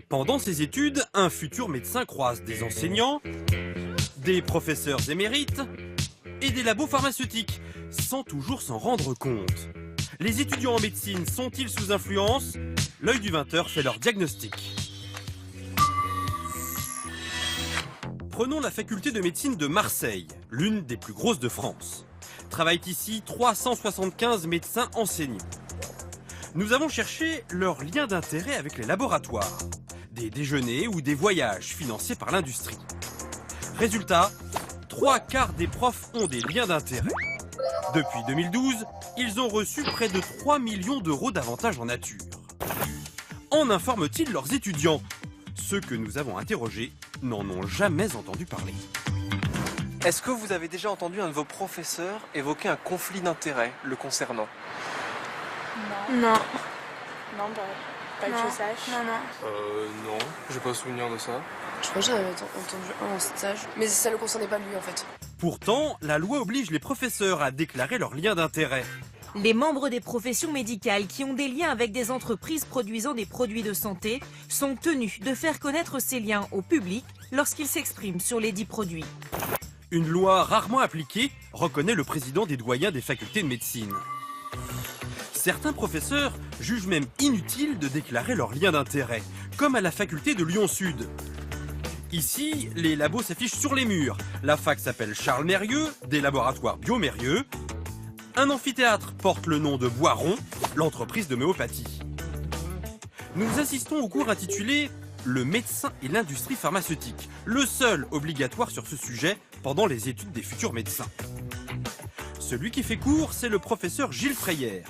Pendant ses études, un futur médecin croise des enseignants, des professeurs émérites et des labos pharmaceutiques, sans toujours s'en rendre compte. Les étudiants en médecine sont-ils sous influence? L'œil du 20h fait leur diagnostic. Prenons la faculté de médecine de Marseille, l'une des plus grosses de France. Travaillent ici 375 médecins enseignants. Nous avons cherché leur lien d'intérêt avec les laboratoires, des déjeuners ou des voyages financés par l'industrie. Résultat, 3/4 des profs ont des liens d'intérêt. Depuis 2012, ils ont reçu près de 3 millions d'euros d'avantages en nature. En informent-ils leurs étudiants? Ceux que nous avons interrogés n'en ont jamais entendu parler. Est-ce que vous avez déjà entendu un de vos professeurs évoquer un conflit d'intérêts le concernant? Non. Non, pas que je sache. Non, j'ai pas souvenir de ça. Je crois que j'en avais entendu un en stage, mais ça ne le concernait pas lui en fait. Pourtant, la loi oblige les professeurs à déclarer leurs liens d'intérêt. Les membres des professions médicales qui ont des liens avec des entreprises produisant des produits de santé sont tenus de faire connaître ces liens au public lorsqu'ils s'expriment sur les dits produits. Une loi rarement appliquée, reconnaît le président des doyens des facultés de médecine. Certains professeurs jugent même inutile de déclarer leurs liens d'intérêt, comme à la faculté de Lyon-Sud. Ici, les labos s'affichent sur les murs. La fac s'appelle Charles Mérieux, des laboratoires Biomérieux. Un amphithéâtre porte le nom de Boiron, l'entreprise d'homéopathie. Nous assistons au cours intitulé « Le médecin et l'industrie pharmaceutique », le seul obligatoire sur ce sujet pendant les études des futurs médecins. Celui qui fait cours, c'est le professeur Gilles Freyer.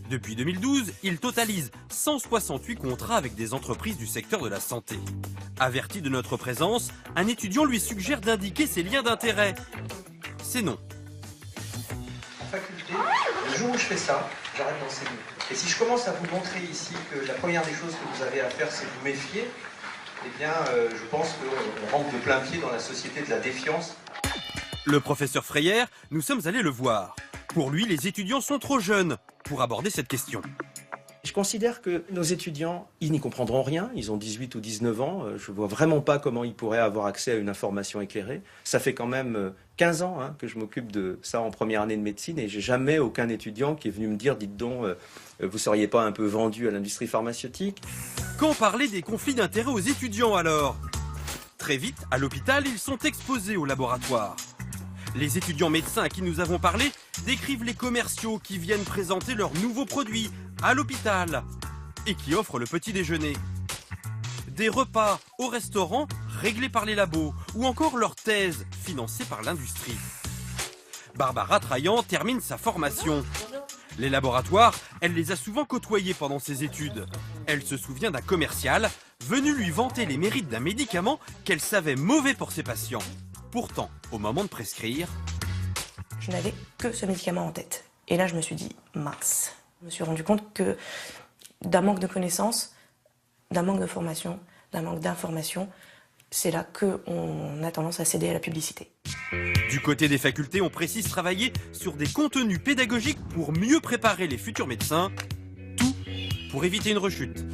Depuis 2012, il totalise 168 contrats avec des entreprises du secteur de la santé. Averti de notre présence, un étudiant lui suggère d'indiquer ses liens d'intérêt. C'est non. En faculté, le jour où je fais ça, j'arrête d'enseigner. Et si je commence à vous montrer ici que la première des choses que vous avez à faire, c'est vous méfier, eh bien, je pense qu'on rentre de plein pied dans la société de la défiance. Le professeur Freyer, nous sommes allés le voir. Pour lui, les étudiants sont trop jeunes pour aborder cette question. Je considère que nos étudiants, ils n'y comprendront rien, ils ont 18 ou 19 ans, je ne vois vraiment pas comment ils pourraient avoir accès à une information éclairée. Ça fait quand même 15 ans que je m'occupe de ça en première année de médecine et j'ai jamais aucun étudiant qui est venu me dire, dites donc, vous seriez pas un peu vendu à l'industrie pharmaceutique? Quand parler des conflits d'intérêts aux étudiants alors? Très vite, à l'hôpital, ils sont exposés au laboratoire. Les étudiants médecins à qui nous avons parlé décrivent les commerciaux qui viennent présenter leurs nouveaux produits à l'hôpital et qui offrent le petit déjeuner. Des repas au restaurant réglés par les labos ou encore leurs thèses financées par l'industrie. Barbara Traillant termine sa formation. Les laboratoires, elle les a souvent côtoyés pendant ses études. Elle se souvient d'un commercial venu lui vanter les mérites d'un médicament qu'elle savait mauvais pour ses patients. Pourtant, au moment de prescrire, je n'avais que ce médicament en tête. Et là, je me suis dit, mince. Je me suis rendu compte que d'un manque de connaissances, d'un manque de formation, d'un manque d'information, c'est là qu'on a tendance à céder à la publicité. Du côté des facultés, on précise travailler sur des contenus pédagogiques pour mieux préparer les futurs médecins. Tout pour éviter une rechute.